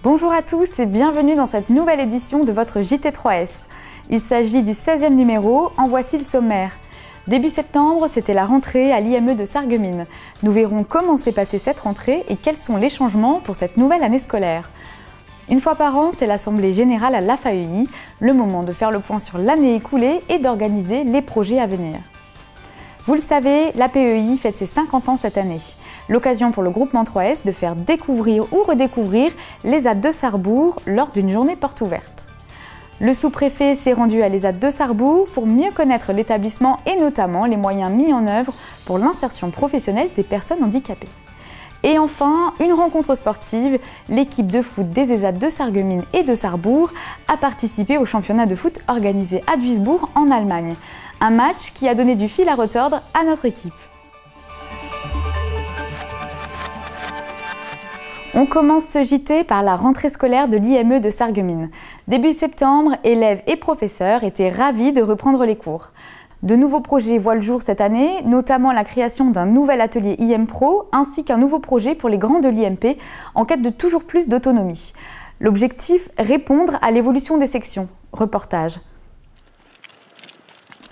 Bonjour à tous et bienvenue dans cette nouvelle édition de votre JT3S. Il s'agit du 16e numéro, en voici le sommaire. Début septembre, c'était la rentrée à l'IME de Sarreguemines. Nous verrons comment s'est passée cette rentrée et quels sont les changements pour cette nouvelle année scolaire. Une fois par an, c'est l'Assemblée Générale à l'AFAEI, le moment de faire le point sur l'année écoulée et d'organiser les projets à venir. Vous le savez, l'APEI fête ses 50 ans cette année. L'occasion pour le groupement 3S de faire découvrir ou redécouvrir l'ESAT de Sarrebourg lors d'une journée porte ouverte. Le sous-préfet s'est rendu à l'ESAT de Sarrebourg pour mieux connaître l'établissement et notamment les moyens mis en œuvre pour l'insertion professionnelle des personnes handicapées. Et enfin, une rencontre sportive, l'équipe de foot des ESAT de Sarreguemines et de Sarrebourg a participé au championnat de foot organisé à Duisbourg en Allemagne. Un match qui a donné du fil à retordre à notre équipe. On commence ce JT par la rentrée scolaire de l'IME de Sarreguemines. Début septembre, élèves et professeurs étaient ravis de reprendre les cours. De nouveaux projets voient le jour cette année, notamment la création d'un nouvel atelier IM Pro ainsi qu'un nouveau projet pour les grands de l'IMP en quête de toujours plus d'autonomie. L'objectif, répondre à l'évolution des sections. Reportage.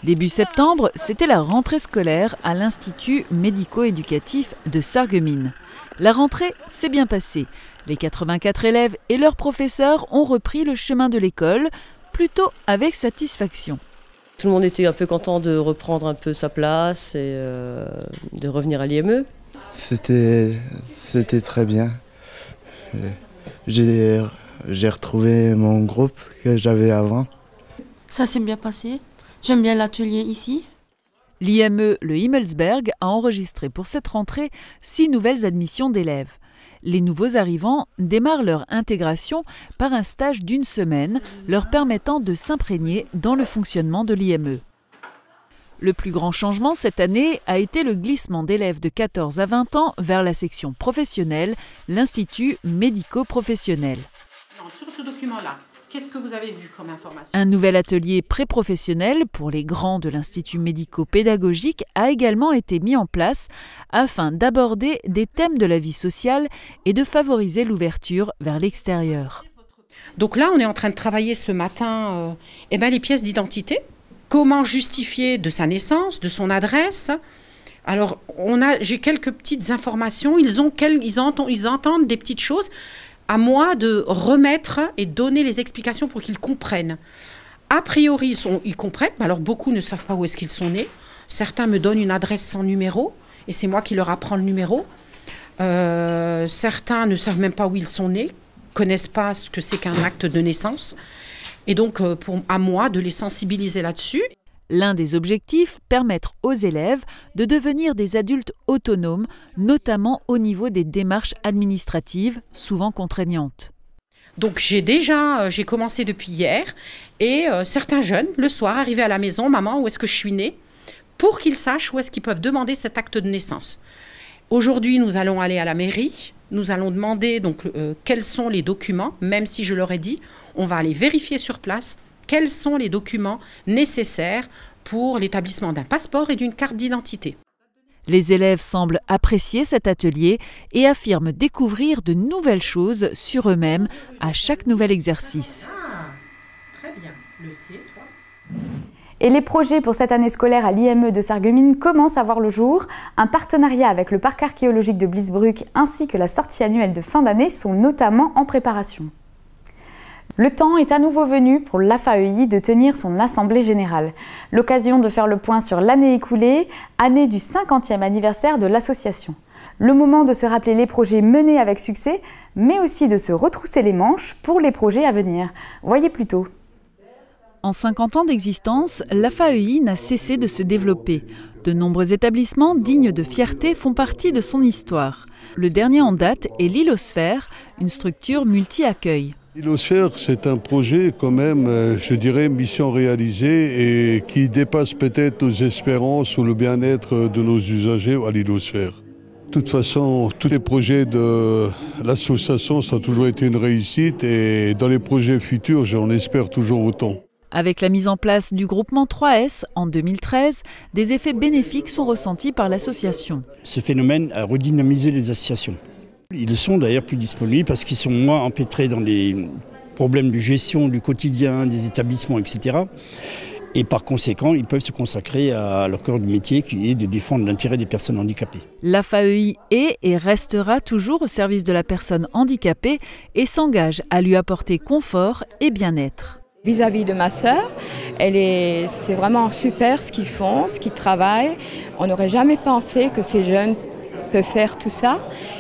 Début septembre, c'était la rentrée scolaire à l'Institut médico-éducatif de Sarreguemines. La rentrée s'est bien passée. Les 84 élèves et leurs professeurs ont repris le chemin de l'école, plutôt avec satisfaction. Tout le monde était un peu content de reprendre un peu sa place et de revenir à l'IME. C'était très bien. J'ai retrouvé mon groupe que j'avais avant. Ça s'est bien passé. J'aime bien l'atelier ici. L'IME Le Himmelsberg a enregistré pour cette rentrée 6 nouvelles admissions d'élèves. Les nouveaux arrivants démarrent leur intégration par un stage d'1 semaine, leur permettant de s'imprégner dans le fonctionnement de l'IME. Le plus grand changement cette année a été le glissement d'élèves de 14 à 20 ans vers la section professionnelle, l'Institut médico-professionnel. Sur ce document-là, qu'est-ce que vous avez vu comme information ? Un nouvel atelier pré-professionnel pour les grands de l'Institut médico-pédagogique a également été mis en place afin d'aborder des thèmes de la vie sociale et de favoriser l'ouverture vers l'extérieur. Donc là, on est en train de travailler ce matin les pièces d'identité. Comment justifier de sa naissance, de son adresse ? Alors, j'ai quelques petites informations. Ils entendent des petites choses. À moi de remettre et donner les explications pour qu'ils comprennent. A priori, ils comprennent, mais alors beaucoup ne savent pas où est-ce qu'ils sont nés. Certains me donnent une adresse sans numéro, et c'est moi qui leur apprends le numéro. Certains ne savent même pas où ils sont nés, connaissent pas ce que c'est qu'un acte de naissance. Et donc, à moi de les sensibiliser là-dessus. L'un des objectifs, permettre aux élèves de devenir des adultes autonomes, notamment au niveau des démarches administratives, souvent contraignantes. Donc j'ai commencé depuis hier, et certains jeunes, le soir, arrivaient à la maison, « Maman, où est-ce que je suis née ?» pour qu'ils sachent où est-ce qu'ils peuvent demander cet acte de naissance. Aujourd'hui, nous allons aller à la mairie, nous allons demander quels sont les documents, même si je leur ai dit, on va aller vérifier sur place quels sont les documents nécessaires pour l'établissement d'un passeport et d'une carte d'identité. Les élèves semblent apprécier cet atelier et affirment découvrir de nouvelles choses sur eux-mêmes à chaque nouvel exercice. Ah, très bien. Le C, toi ? Et les projets pour cette année scolaire à l'IME de Sarreguemines commencent à voir le jour. Un partenariat avec le parc archéologique de Bliesbruck ainsi que la sortie annuelle de fin d'année sont notamment en préparation. Le temps est à nouveau venu pour l'AFAEI de tenir son assemblée générale. L'occasion de faire le point sur l'année écoulée, année du 50e anniversaire de l'association. Le moment de se rappeler les projets menés avec succès, mais aussi de se retrousser les manches pour les projets à venir. Voyez plutôt. En 50 ans d'existence, l'AFAEI n'a cessé de se développer. De nombreux établissements dignes de fierté font partie de son histoire. Le dernier en date est l'Hylosphère, une structure multi-accueil. L'Hylosphère, c'est un projet quand même, je dirais, mission réalisée et qui dépasse peut-être nos espérances ou le bien-être de nos usagers à l'Hylosphère. De toute façon, tous les projets de l'association, ça a toujours été une réussite et dans les projets futurs, j'en espère toujours autant. Avec la mise en place du groupement 3S en 2013, des effets bénéfiques sont ressentis par l'association. Ce phénomène a redynamisé les associations. Ils sont d'ailleurs plus disponibles parce qu'ils sont moins empêtrés dans les problèmes de gestion du quotidien, des établissements, etc. Et par conséquent, ils peuvent se consacrer à leur cœur de métier qui est de défendre l'intérêt des personnes handicapées. La FAEI est et restera toujours au service de la personne handicapée et s'engage à lui apporter confort et bien-être. Vis-à-vis de ma sœur, c'est vraiment super ce qu'ils font, ce qu'ils travaillent. On n'aurait jamais pensé que ces jeunes peuvent faire tout ça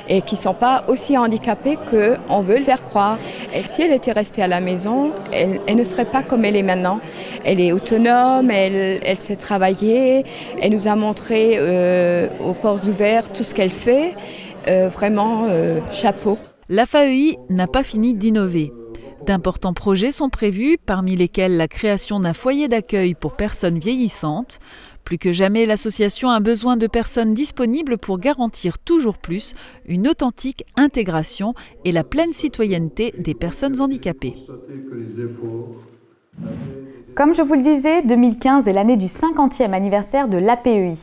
et qui ne sont pas aussi handicapés qu'on veut le faire croire. Et si elle était restée à la maison, elle ne serait pas comme elle est maintenant. Elle est autonome, elle sait travailler, elle nous a montré aux portes ouvertes tout ce qu'elle fait. Vraiment, chapeau. La FAEI n'a pas fini d'innover. D'importants projets sont prévus, parmi lesquels la création d'un foyer d'accueil pour personnes vieillissantes. Plus que jamais, l'association a besoin de personnes disponibles pour garantir toujours plus une authentique intégration et la pleine citoyenneté des personnes handicapées. Comme je vous le disais, 2015 est l'année du 50e anniversaire de l'APEI.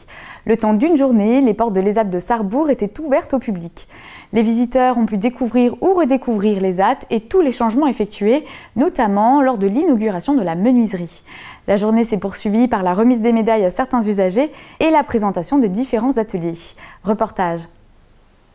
Le temps d'une journée, les portes de l'ESAT de Sarrebourg étaient ouvertes au public. Les visiteurs ont pu découvrir ou redécouvrir l'ESAT et tous les changements effectués, notamment lors de l'inauguration de la menuiserie. La journée s'est poursuivie par la remise des médailles à certains usagers et la présentation des différents ateliers. Reportage.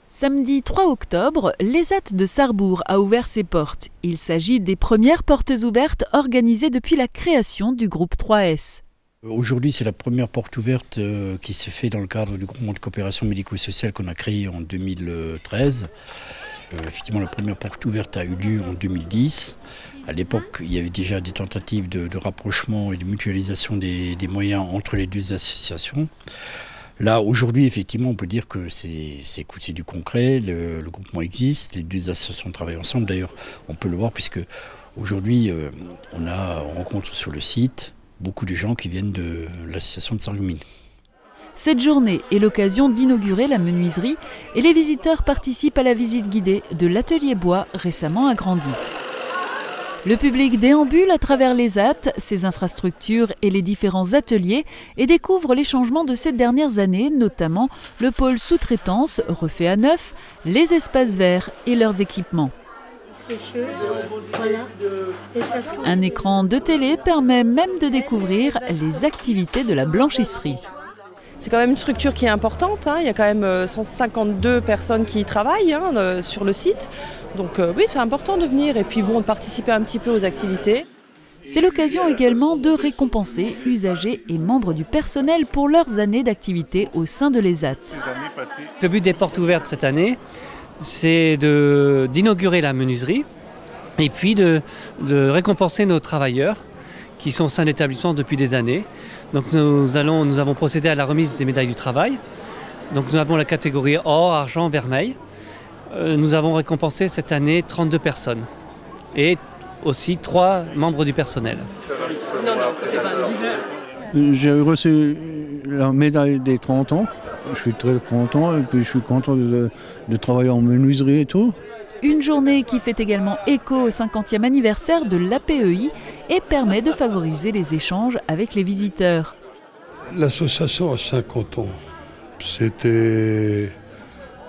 Samedi 3 octobre, l'ESAT de Sarrebourg a ouvert ses portes. Il s'agit des premières portes ouvertes organisées depuis la création du groupe 3S. Aujourd'hui, c'est la première porte ouverte qui s'est faite dans le cadre du groupement de coopération médico-sociale qu'on a créé en 2013. Effectivement, la première porte ouverte a eu lieu en 2010. À l'époque, il y avait déjà des tentatives de rapprochement et de mutualisation des moyens entre les deux associations. Là, aujourd'hui, effectivement, on peut dire que c'est du concret, le groupement existe, les deux associations travaillent ensemble. D'ailleurs, on peut le voir puisque aujourd'hui, on rencontre sur le site beaucoup de gens qui viennent de l'association de Sarreguemines. Cette journée est l'occasion d'inaugurer la menuiserie et les visiteurs participent à la visite guidée de l'atelier bois récemment agrandi. Le public déambule à travers l'ESAT, ses infrastructures et les différents ateliers et découvre les changements de ces dernières années, notamment le pôle sous-traitance refait à neuf, les espaces verts et leurs équipements. Un écran de télé permet même de découvrir les activités de la blanchisserie. C'est quand même une structure qui est importante, hein. Il y a quand même 152 personnes qui y travaillent sur le site. Donc oui, c'est important de venir et puis de participer un petit peu aux activités. C'est l'occasion également de récompenser usagers et membres du personnel pour leurs années d'activité au sein de l'ESAT. Le but des portes ouvertes cette année, c'est d'inaugurer la menuiserie et puis de récompenser nos travailleurs qui sont au sein de l'établissement depuis des années. Donc nous avons procédé à la remise des médailles du travail. Donc nous avons la catégorie or, argent, vermeil. Nous avons récompensé cette année 32 personnes et aussi 3 membres du personnel. J'ai reçu la médaille des 30 ans. Je suis très content et puis je suis content de travailler en menuiserie et tout. Une journée qui fait également écho au 50e anniversaire de l'APEI et permet de favoriser les échanges avec les visiteurs. L'association a 50 ans. C'était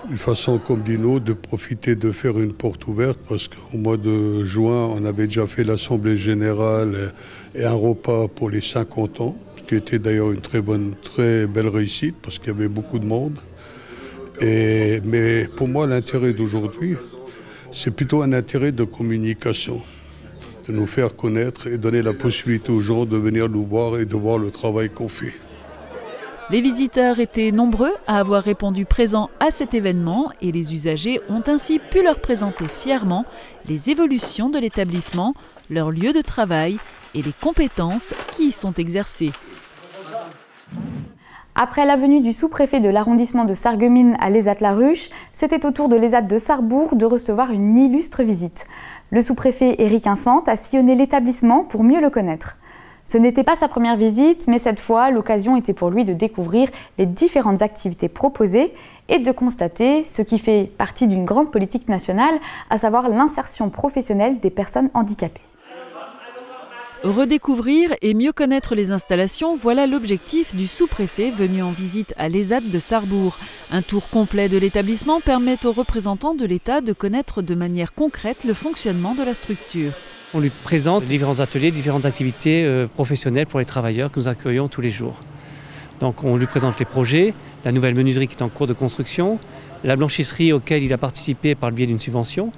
une façon comme d'une autre de profiter de faire une porte ouverte parce qu'au mois de juin, on avait déjà fait l'Assemblée générale et un repas pour les 50 ans, ce qui était d'ailleurs une très belle réussite parce qu'il y avait beaucoup de monde. Mais pour moi, l'intérêt d'aujourd'hui, c'est plutôt un intérêt de communication, de nous faire connaître et donner la possibilité aux gens de venir nous voir et de voir le travail qu'on fait. Les visiteurs étaient nombreux à avoir répondu présent à cet événement et les usagers ont ainsi pu leur présenter fièrement les évolutions de l'établissement, leur lieu de travail et les compétences qui y sont exercées. Après la venue du sous-préfet de l'arrondissement de Sarreguemines à l'ESAT-La-Ruche, c'était au tour de l'ESAT de Sarrebourg de recevoir une illustre visite. Le sous-préfet Éric Infante a sillonné l'établissement pour mieux le connaître. Ce n'était pas sa première visite, mais cette fois, l'occasion était pour lui de découvrir les différentes activités proposées et de constater ce qui fait partie d'une grande politique nationale, à savoir l'insertion professionnelle des personnes handicapées. Redécouvrir et mieux connaître les installations, voilà l'objectif du sous-préfet venu en visite à l'ESAT de Sarrebourg. Un tour complet de l'établissement permet aux représentants de l'État de connaître de manière concrète le fonctionnement de la structure. On lui présente différents ateliers, différentes activités professionnelles pour les travailleurs que nous accueillons tous les jours. Donc on lui présente les projets, la nouvelle menuiserie qui est en cours de construction, la blanchisserie auquel il a participé par le biais d'une subvention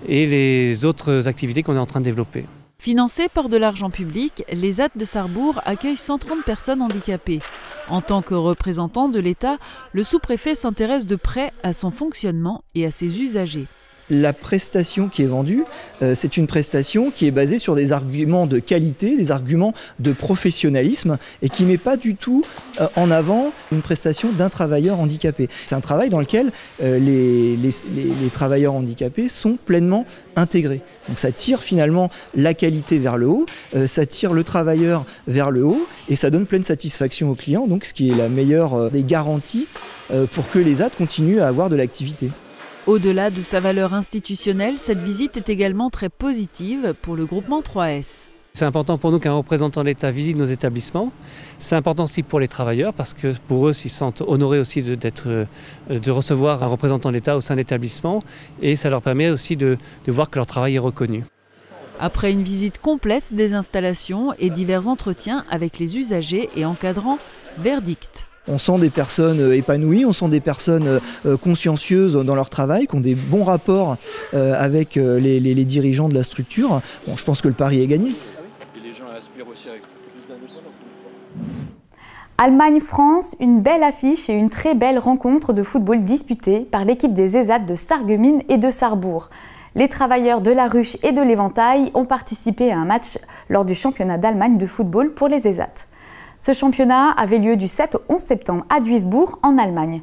et les autres activités qu'on est en train de développer. Financé par de l'argent public, l'ESAT de Sarrebourg accueille 130 personnes handicapées. En tant que représentant de l'État, le sous-préfet s'intéresse de près à son fonctionnement et à ses usagers. La prestation qui est vendue, c'est une prestation qui est basée sur des arguments de qualité, des arguments de professionnalisme et qui ne met pas du tout en avant une prestation d'un travailleur handicapé. C'est un travail dans lequel les travailleurs handicapés sont pleinement intégrés. Donc ça tire finalement la qualité vers le haut, ça tire le travailleur vers le haut et ça donne pleine satisfaction aux clients, donc ce qui est la meilleure des garanties pour que l'ESAT continue à avoir de l'activité. Au-delà de sa valeur institutionnelle, cette visite est également très positive pour le groupement 3S. C'est important pour nous qu'un représentant de l'État visite nos établissements. C'est important aussi pour les travailleurs parce que pour eux, ils se sentent honorés aussi de recevoir un représentant de l'État au sein de l'établissement et ça leur permet aussi de voir que leur travail est reconnu. Après une visite complète des installations et divers entretiens avec les usagers et encadrants, verdict. On sent des personnes épanouies, on sent des personnes consciencieuses dans leur travail, qui ont des bons rapports avec les dirigeants de la structure. Bon, je pense que le pari est gagné. Et les gens aspirent aussi avec plus d'indépendance. Allemagne-France, une belle affiche et une très belle rencontre de football disputée par l'équipe des ESAT de Sarreguemines et de Sarrebourg. Les travailleurs de la Ruche et de l'Éventail ont participé à un match lors du championnat d'Allemagne de football pour les ESAT. Ce championnat avait lieu du 7 au 11 septembre à Duisbourg, en Allemagne.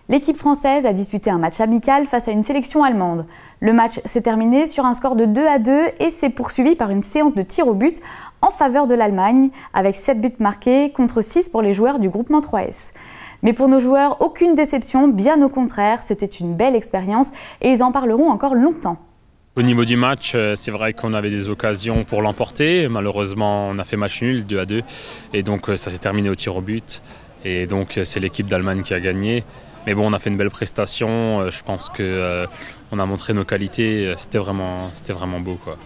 L'équipe française a disputé un match amical face à une sélection allemande. Le match s'est terminé sur un score de 2-2 et s'est poursuivi par une séance de tirs au but en faveur de l'Allemagne, avec 7 buts marqués contre 6 pour les joueurs du groupement 3S. Mais pour nos joueurs, aucune déception, bien au contraire, c'était une belle expérience et ils en parleront encore longtemps. Au niveau du match, c'est vrai qu'on avait des occasions pour l'emporter. Malheureusement, on a fait match nul, 2-2. Et donc, ça s'est terminé au tir au but. Et donc, c'est l'équipe d'Allemagne qui a gagné. Mais bon, on a fait une belle prestation. Je pense qu'on a montré nos qualités. C'était vraiment beau, quoi.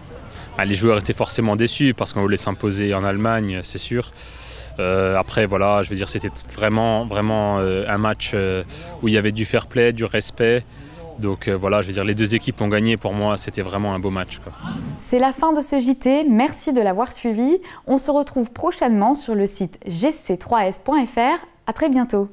Les joueurs étaient forcément déçus parce qu'on voulait s'imposer en Allemagne, c'est sûr. Après, voilà, je veux dire, c'était vraiment un match où il y avait du fair play, du respect. Donc voilà, je veux dire, les deux équipes ont gagné. Pour moi, c'était vraiment un beau match, quoi. C'est la fin de ce JT. Merci de l'avoir suivi. On se retrouve prochainement sur le site gc3s.fr. À très bientôt.